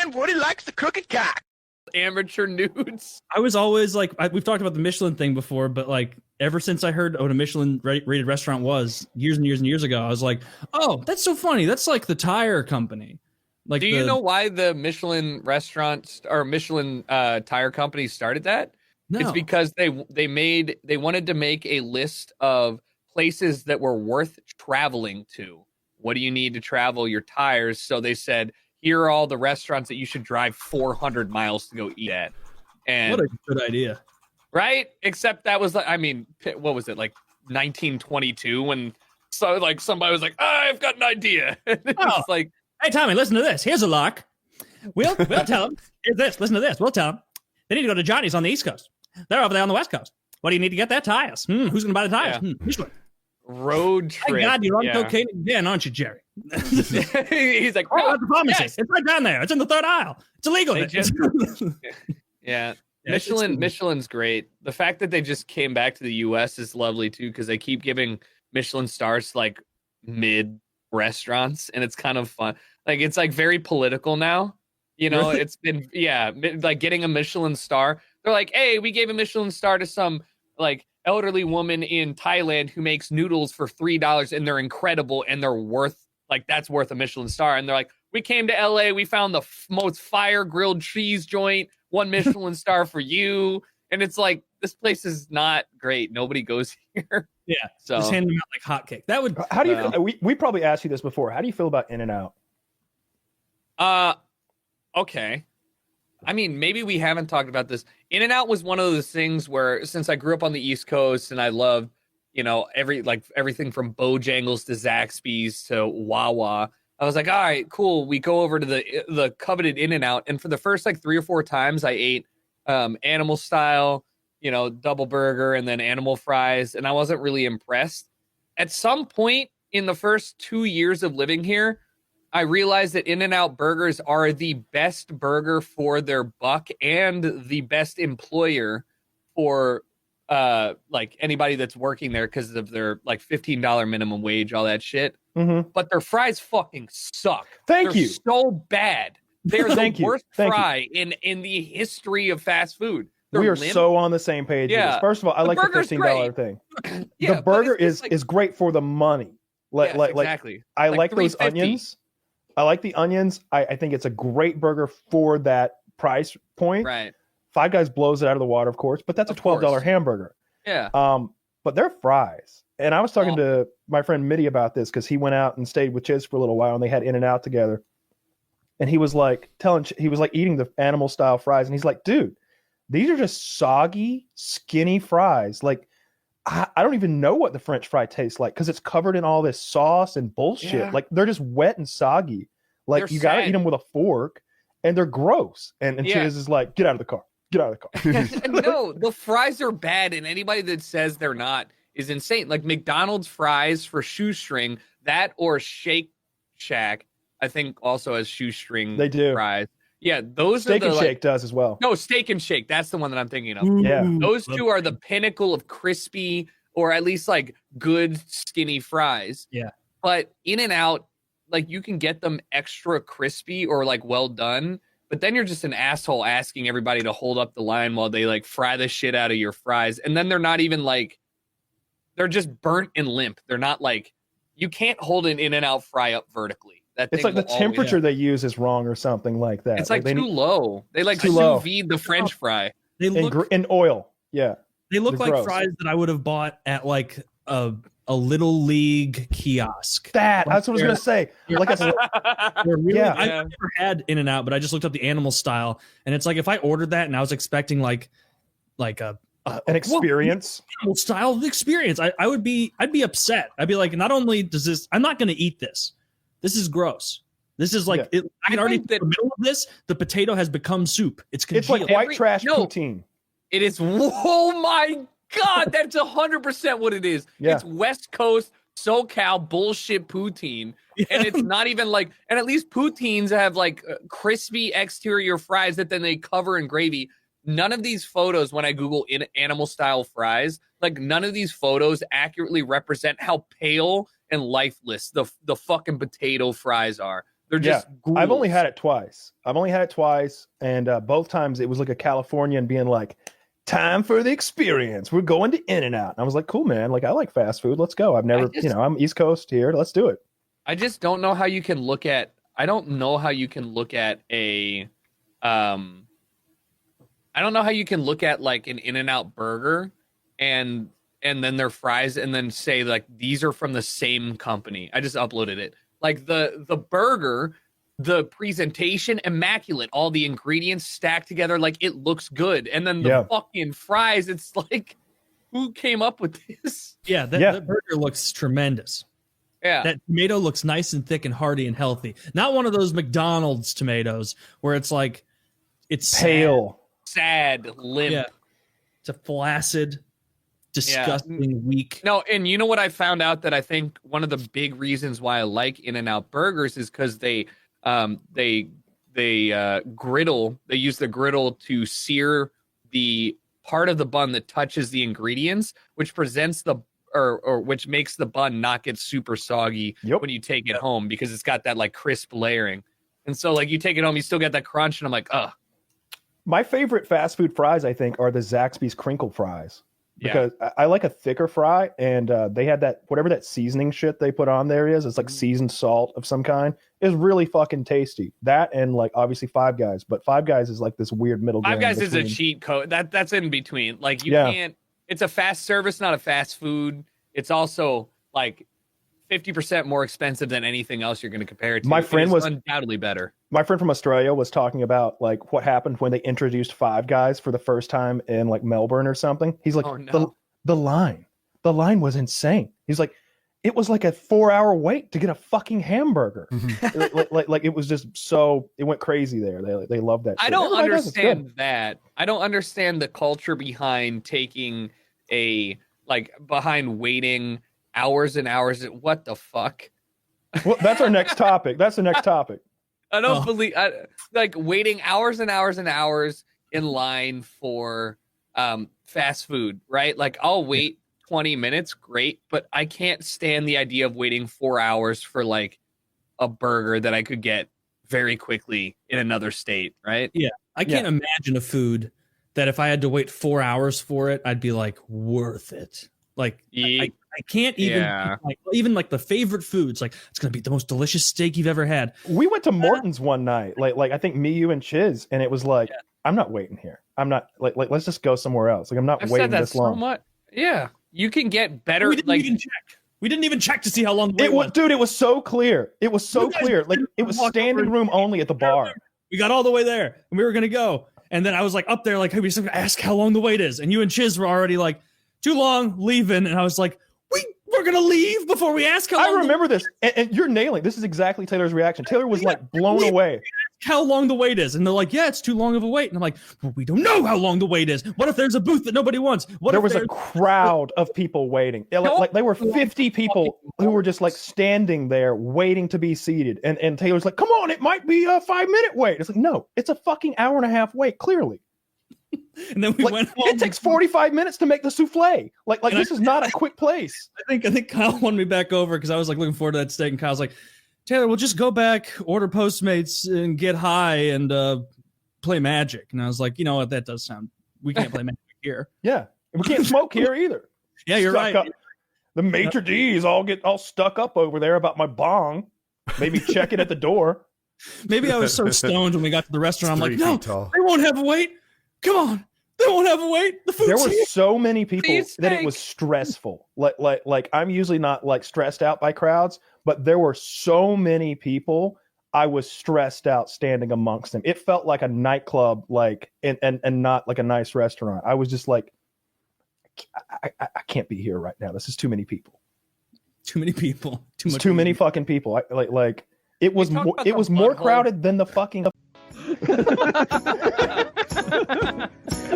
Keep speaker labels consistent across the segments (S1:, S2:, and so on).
S1: And Woody likes the crooked cock.
S2: Amateur nudes.
S3: I was always like, we've talked about the Michelin thing before, but like ever since I heard what a Michelin rated restaurant was years and years and years ago, I was like, oh, that's so funny. That's like the tire company. Like,
S2: do you know why the Michelin restaurants or Michelin tire company started that?
S3: No.
S2: It's because they wanted to make a list of places that were worth traveling to. What do you need to travel your tires? So they said, here are all the restaurants that you should drive 400 miles to go eat at. And
S3: what a good idea.
S2: Right? Except that was like, I mean, what was it, like 1922 when somebody was like, I've got an idea. It's like,
S3: hey, Tommy, listen to this. Here's a lark. We'll tell them. Here's this. Listen to this. We'll tell them. They need to go to Johnny's on the East Coast. They're over there on the West Coast. What do you need to get their tires? Who's going to buy the tires?
S2: Yeah.
S3: Michelin.
S2: Road trip.
S3: Thank God you're on cocaine again, aren't you, Jerry?
S2: He's like,
S3: at the pharmacy. Yes. It's right down there. It's in the third aisle. It's illegal.
S2: Yeah. Michelin's great. The fact that they just came back to the U.S. is lovely too, because they keep giving Michelin stars to, like, mid restaurants, and it's kind of fun. Like, it's like very political now. You know,
S3: really?
S2: It's been like getting a Michelin star. They're like, hey, we gave a Michelin star to some like elderly woman in Thailand who makes noodles for $3, and they're incredible, and they're worth that's worth a Michelin star. And they're like, we came to LA, we found the most fire grilled cheese joint, 1 Michelin star for you. And it's like, this place is not great. Nobody goes here.
S3: Yeah.
S2: So
S3: just hand them out like hotcake. That would.
S4: How do you? We probably asked you this before. How do you feel about In-N-Out?
S2: Okay. I mean, maybe we haven't talked about this. In-N-Out was one of those things where, since I grew up on the East Coast and I loved, everything from Bojangles to Zaxby's to Wawa, I was like, all right, cool. We go over to the coveted In-N-Out, and for the first 3 or 4 times, I ate animal style, double burger and then animal fries, and I wasn't really impressed. At some point in the first 2 years of living here, I realized that In-N-Out burgers are the best burger for their buck and the best employer for anybody that's working there because of their $15 minimum wage, all that shit.
S4: Mm-hmm.
S2: But their fries fucking suck.
S4: They're
S2: so bad. They're the worst fry
S4: in
S2: the history of fast food.
S4: We are so on the same page.
S2: Yeah.
S4: First of all, I like the $15 thing. The burger is great for the money.
S2: Exactly.
S4: I like those onions. I like the onions. I think it's a great burger for that price point.
S2: Right.
S4: Five Guys blows it out of the water, of course, but that's a $12 hamburger.
S2: Yeah.
S4: But they're fries. And I was talking to my friend Mitty about this because he went out and stayed with Chiz for a little while, and they had In-N-Out together. And he was eating the animal style fries, and he's like, dude, these are just soggy, skinny fries. Like, I don't even know what the French fry tastes like because it's covered in all this sauce and bullshit.
S2: Yeah.
S4: Like, they're just wet and soggy. Like, you got to eat them with a fork, and they're gross. And Chiz is like, get out of the car. Get out of the car.
S2: No, the fries are bad, and anybody that says they're not is insane. Like, McDonald's fries for shoestring, that or Shake Shack, I think also has shoestring fries. Yeah, those
S4: Steak
S2: are the
S4: and Shake does as well.
S2: No, Steak and Shake. That's the one that I'm thinking of.
S4: Yeah.
S2: Those two are the pinnacle of crispy or at least good skinny fries.
S3: Yeah.
S2: But In-N-Out, you can get them extra crispy or well done, but then you're just an asshole asking everybody to hold up the line while they fry the shit out of your fries. And then they're not even they're just burnt and limp. They're not you can't hold an In-N-Out fry up vertically.
S4: It's like the temperature they use is wrong or something like that.
S2: It's too low. They sous vide the French fry.
S3: They look
S4: in oil. Yeah.
S3: They look like gross. Fries that I would have bought at a little league kiosk.
S4: That's what I was gonna say.
S3: Really, I've never had In-N-Out, but I just looked up the animal style, and it's if I ordered that and I was expecting an experience, animal style experience, I'd be upset. I'd be not only does this, I'm not gonna eat this. This is gross. This is I can already in the middle of this. The potato has become soup. It's congealed.
S4: It's like white trash poutine.
S2: It is. Oh my God, that's 100% what it is.
S4: Yeah.
S2: It's West Coast SoCal bullshit poutine, and it's not even And at least poutines have crispy exterior fries that then they cover in gravy. None of these photos, when I Google animal style fries, none of these photos accurately represent how pale and lifeless the fucking potato fries are. They're just ghouls.
S4: I've only had it twice. And both times it was like a Californian being like, time for the experience. We're going to In-N-Out. And I was like, cool, man. Like, I like fast food. Let's go. I've never, I'm East Coast here. Let's do it.
S2: I just don't know how you can look at, I don't know how you can look at like an In-N-Out burger and then their fries and then say like, these are from the same company. I just uploaded it. Like the burger, the presentation, immaculate. All the ingredients stacked together, like it looks good. And then the fucking fries, it's like, who came up with this?
S3: Yeah, that burger looks tremendous.
S2: Yeah.
S3: That tomato looks nice and thick and hearty and healthy. Not one of those McDonald's tomatoes where it's like, it's
S4: pale,
S2: sad, limp.
S3: Yeah. It's a flaccid, disgusting, weak.
S2: No, and you know what I found out that I think one of the big reasons why I like In-N-Out burgers is because they griddle. They use the griddle to sear the part of the bun that touches the ingredients, which presents the or which makes the bun not get super soggy when you take it home because it's got that like crisp layering. And so like you take it home, you still get that crunch, and I'm like, ugh.
S4: My favorite fast food fries, I think, are the Zaxby's crinkle fries. Because I like a thicker fry, and they had that, whatever that seasoning shit they put on there is, it's like seasoned salt of some kind, is really fucking tasty. That and like obviously Five Guys, but Five Guys is like this weird middle ground.
S2: Five Guys is a cheat code. That's in between. Like you can't, it's a fast service, not a fast food. It's also like 50% more expensive than anything else you're going to compare it to.
S4: My friend was
S2: undoubtedly better.
S4: My friend from Australia was talking about like what happened when they introduced Five Guys for the first time in like Melbourne or something. He's like, the line was insane. He's like, it was like a 4-hour wait to get a fucking hamburger. like it was just so, it went crazy there. They love that shit.
S2: I don't understand that. I don't understand the culture behind behind waiting hours and hours. What the fuck?
S4: Well, that's our next topic.
S2: I don't believe like waiting hours and hours and hours in line for fast food, right? Like I'll wait 20 minutes, great, but I can't stand the idea of waiting 4 hours for like a burger that I could get very quickly in another state, right?
S3: Yeah. I can't imagine a food that if I had to wait 4 hours for it, I'd be like worth it. Like I can't even even like the favorite foods, like it's gonna be the most delicious steak you've ever had.
S4: We went to Morton's one night, like I think me, you, and Chiz, and it was like, I'm not waiting here. I'm not like let's just go somewhere else. Like I'm not waiting this long.
S2: So much. Yeah, you can get better.
S3: We didn't even check to see how long the wait was.
S4: Dude, it was so clear. It was so clear. Like it was standing room only at the bar.
S3: We got all the way there, and we were gonna go, and then I was like up there, like, hey, we just gonna ask how long the wait is, and you and Chiz were already like, too long, leaving, and I was like, we're gonna leave before we ask how long.
S4: I remember this, and you're nailing. This is exactly Taylor's reaction. Taylor was like blown away.
S3: How long the wait is, and they're like, yeah, it's too long of a wait, and I'm like, well, we don't know how long the wait is. What if there's a booth that nobody wants?
S4: There was a crowd of people waiting. Like there were 50 people who were just like standing there waiting to be seated, and Taylor's like, come on, it might be a 5-minute wait. It's like, no, it's a fucking hour and a half wait, clearly.
S3: And then we went home.
S4: It takes 45 minutes to make the souffle. Like this is not a quick place.
S3: I think Kyle won me back over because I was like looking forward to that steak, and Kyle's like, Taylor, we'll just go back, order Postmates, and get high and play Magic. And I was like, you know what? That does sound. We can't play Magic here.
S4: Yeah, we can't smoke here either.
S3: Yeah, you're right.
S4: The maitre d's all get all stuck up over there about my bong. Maybe check it at the door.
S3: Maybe I was so stoned when we got to the restaurant. I'm like, no, they won't have a wait. Come on, they won't have a wait. The food's
S4: there were
S3: here.
S4: So many people that it was stressful. Like I'm usually not like stressed out by crowds, but there were so many people. I was stressed out standing amongst them. It felt like a nightclub, like and not like a nice restaurant. I was just like, I can't be here right now. This is too many people.
S3: Too many people.
S4: Too many fucking people. Like it was more crowded than the fucking.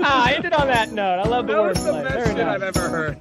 S1: I ended on that note. I love the wordplay.
S2: That was the best shit I've ever heard.